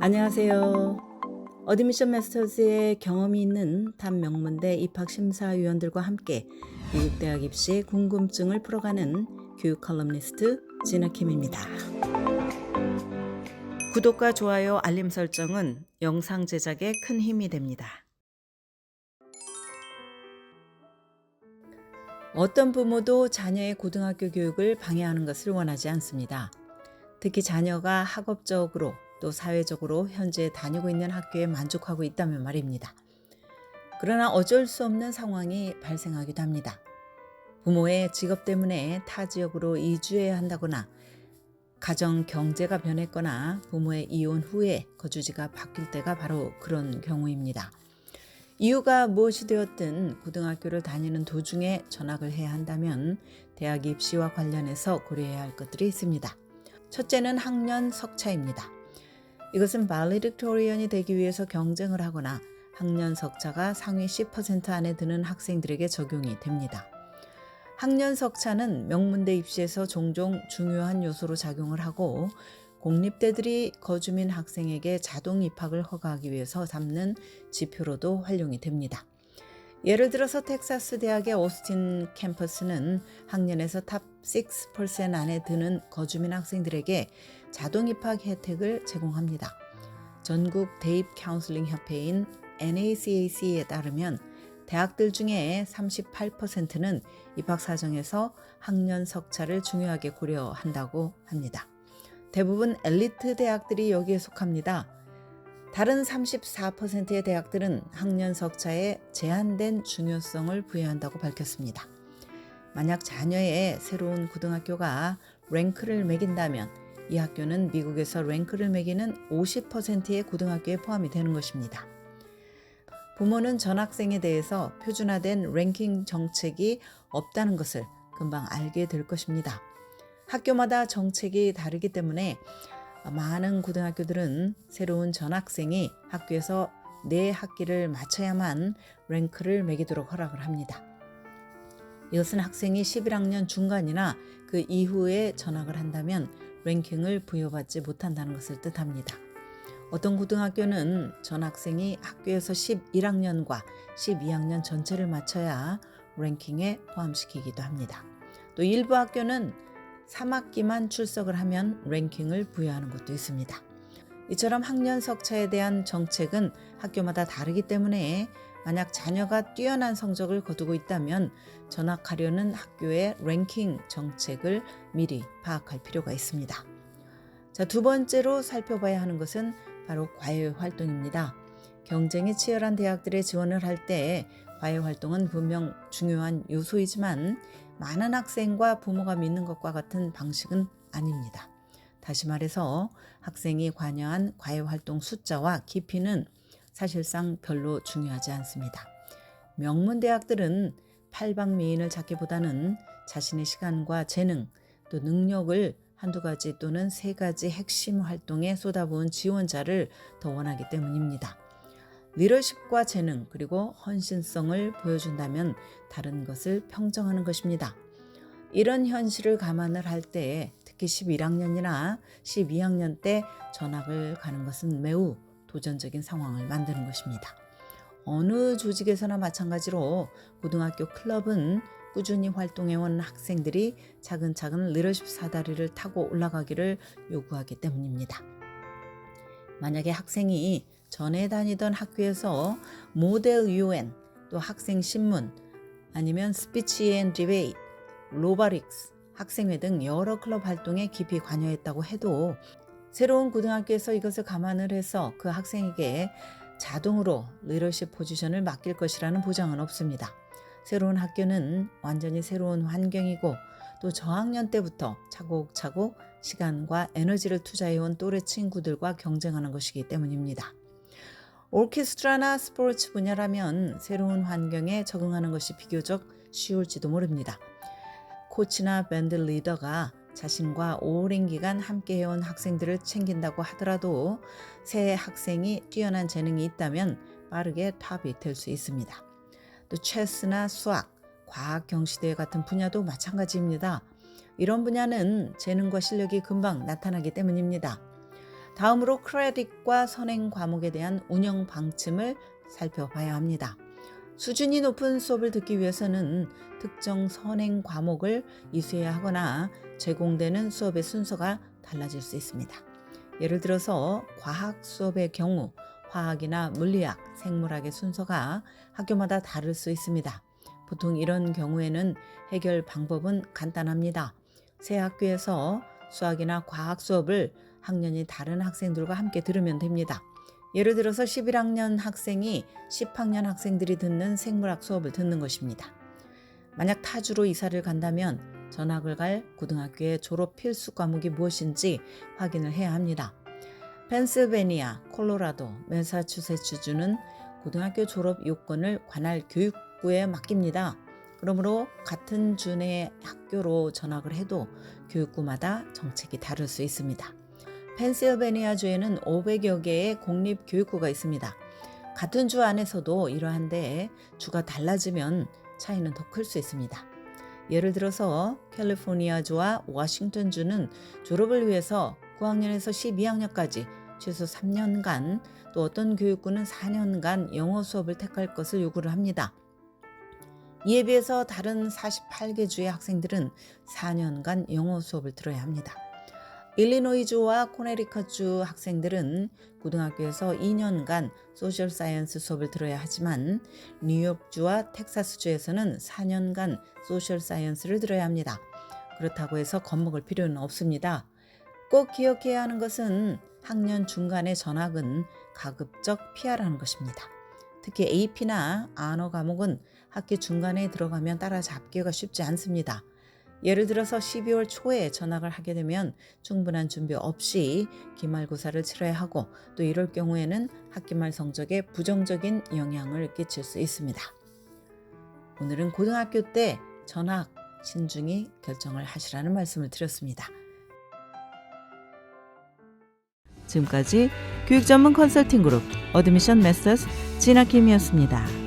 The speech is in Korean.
안녕하세요. 어드미션 마스터즈의 경험이 있는 탑 명문대 입학심사위원들과 함께 미국 대학 입시 궁금증을 풀어가는 교육 컬럼니스트 진아킴입니다. 구독과 좋아요, 알림 설정은 영상 제작에 큰 힘이 됩니다. 어떤 부모도 자녀의 고등학교 교육을 방해하는 것을 원하지 않습니다. 특히 자녀가 학업적으로 또 사회적으로 현재 다니고 있는 학교에 만족하고 있다면 말입니다. 그러나 어쩔 수 없는 상황이 발생하기도 합니다. 부모의 직업 때문에 타 지역으로 이주해야 한다거나 가정 경제가 변했거나 부모의 이혼 후에 거주지가 바뀔 때가 바로 그런 경우입니다. 이유가 무엇이 되었든 고등학교를 다니는 도중에 전학을 해야 한다면 대학 입시와 관련해서 고려해야 할 것들이 있습니다. 첫째는 학년 석차입니다. 이것은 발레딕토리언이 되기 위해서 경쟁을 하거나 학년 석차가 상위 10% 안에 드는 학생들에게 적용이 됩니다. 학년 석차는 명문대 입시에서 종종 중요한 요소로 작용을 하고 공립대들이 거주민 학생에게 자동 입학을 허가하기 위해서 삼는 지표로도 활용이 됩니다. 예를 들어서 텍사스 대학의 오스틴 캠퍼스는 학년에서 탑 6% 안에 드는 거주민 학생들에게 자동 입학 혜택을 제공합니다. 전국 대입 카운슬링 협회인 NACAC에 따르면 대학들 중에 38%는 입학 사정에서 학년 석차를 중요하게 고려한다고 합니다. 대부분 엘리트 대학들이 여기에 속합니다. 다른 34%의 대학들은 학년 석차에 제한된 중요성을 부여한다고 밝혔습니다. 만약 자녀의 새로운 고등학교가 랭크를 매긴다면 이 학교는 미국에서 랭크를 매기는 50%의 고등학교에 포함이 되는 것입니다. 부모는 전학생에 대해서 표준화된 랭킹 정책이 없다는 것을 금방 알게 될 것입니다. 학교마다 정책이 다르기 때문에 많은 고등학교들은 새로운 전학생이 학교에서 내 학기를 마쳐야만 랭크를 매기도록 허락을 합니다. 이것은 학생이 11학년 중간이나 그 이후에 전학을 한다면 랭킹을 부여받지 못한다는 것을 뜻합니다. 어떤 고등학교는 전학생이 학교에서 11학년과 12학년 전체를 마쳐야 랭킹에 포함시키기도 합니다. 또 일부 학교는 3학기만 출석을 하면 랭킹을 부여하는 것도 있습니다. 이처럼 학년 석차에 대한 정책은 학교마다 다르기 때문에 만약 자녀가 뛰어난 성적을 거두고 있다면 전학하려는 학교의 랭킹 정책을 미리 파악할 필요가 있습니다. 자, 두 번째로 살펴봐야 하는 것은 바로 과외 활동입니다. 경쟁이 치열한 대학들에 지원을 할 때 과외 활동은 분명 중요한 요소이지만 많은 학생과 부모가 믿는 것과 같은 방식은 아닙니다. 다시 말해서 학생이 관여한 과외 활동 숫자와 깊이는 사실상 별로 중요하지 않습니다. 명문 대학들은 팔방미인을 찾기보다는 자신의 시간과 재능 또 능력을 한두 가지 또는 세 가지 핵심 활동에 쏟아부은 지원자를 더 원하기 때문입니다. 리더십과 재능 그리고 헌신성을 보여준다면 다른 것을 평정하는 것입니다. 이런 현실을 감안을 할 때 특히 11학년이나 12학년 때 전학을 가는 것은 매우 도전적인 상황을 만드는 것입니다. 어느 조직에서나 마찬가지로 고등학교 클럽은 꾸준히 활동해온 학생들이 차근차근 리더십 사다리를 타고 올라가기를 요구하기 때문입니다. 만약에 학생이 전에 다니던 학교에서 모델 UN, 또 학생 신문, 아니면 스피치 앤 디베이트, 로바릭스, 학생회 등 여러 클럽 활동에 깊이 관여했다고 해도 새로운 고등학교에서 이것을 감안을 해서 그 학생에게 자동으로 리더십 포지션을 맡길 것이라는 보장은 없습니다. 새로운 학교는 완전히 새로운 환경이고 또 저학년 때부터 차곡차곡 시간과 에너지를 투자해온 또래 친구들과 경쟁하는 것이기 때문입니다. 오케스트라나 스포츠 분야라면 새로운 환경에 적응하는 것이 비교적 쉬울지도 모릅니다. 코치나 밴드 리더가 자신과 오랜 기간 함께 해온 학생들을 챙긴다고 하더라도 새 학생이 뛰어난 재능이 있다면 빠르게 탑이 될 수 있습니다. 또 체스나 수학, 과학 경시대회 같은 분야도 마찬가지입니다. 이런 분야는 재능과 실력이 금방 나타나기 때문입니다. 다음으로 크레딧과 선행 과목에 대한 운영 방침을 살펴봐야 합니다. 수준이 높은 수업을 듣기 위해서는 특정 선행 과목을 이수해야 하거나 제공되는 수업의 순서가 달라질 수 있습니다. 예를 들어서 과학 수업의 경우 화학이나 물리학, 생물학의 순서가 학교마다 다를 수 있습니다. 보통 이런 경우에는 해결 방법은 간단합니다. 새 학교에서 수학이나 과학 수업을 학년이 다른 학생들과 함께 들으면 됩니다. 예를 들어서 11학년 학생이 10학년 학생들이 듣는 생물학 수업을 듣는 것입니다. 만약 타주로 이사를 간다면 전학을 갈 고등학교의 졸업 필수 과목이 무엇인지 확인을 해야 합니다. 펜실베니아, 콜로라도, 매사추세츠주는 고등학교 졸업 요건을 관할 교육부에 맡깁니다. 그러므로 같은 주 내 학교로 전학을 해도 교육부마다 정책이 다를 수 있습니다. 펜실베니아주에는 500여 개의 공립교육부가 있습니다. 같은 주 안에서도 이러한데 주가 달라지면 차이는 더 클 수 있습니다. 예를 들어서 캘리포니아주와 워싱턴주는 졸업을 위해서 9학년에서 12학년까지 최소 3년간, 또 어떤 교육부는 4년간 영어 수업을 택할 것을 요구를 합니다. 이에 비해서 다른 48개 주의 학생들은 4년간 영어 수업을 들어야 합니다. 일리노이주와 코네리컷주 학생들은 고등학교에서 2년간 소셜 사이언스 수업을 들어야 하지만 뉴욕주와 텍사스주에서는 4년간 소셜 사이언스를 들어야 합니다. 그렇다고 해서 겁먹을 필요는 없습니다. 꼭 기억해야 하는 것은 학년 중간의 전학은 가급적 피하라는 것입니다. 특히 AP나 언어 과목은 학기 중간에 들어가면 따라잡기가 쉽지 않습니다. 예를 들어서 12월 초에 전학을 하게 되면 충분한 준비 없이 기말고사를 치러야 하고, 또 이럴 경우에는 학기말 성적에 부정적인 영향을 끼칠 수 있습니다. 오늘은 고등학교 때 전학 신중히 결정을 하시라는 말씀을 드렸습니다. 지금까지 교육 전문 컨설팅 그룹 어드미션 메서스 진아킴이었습니다.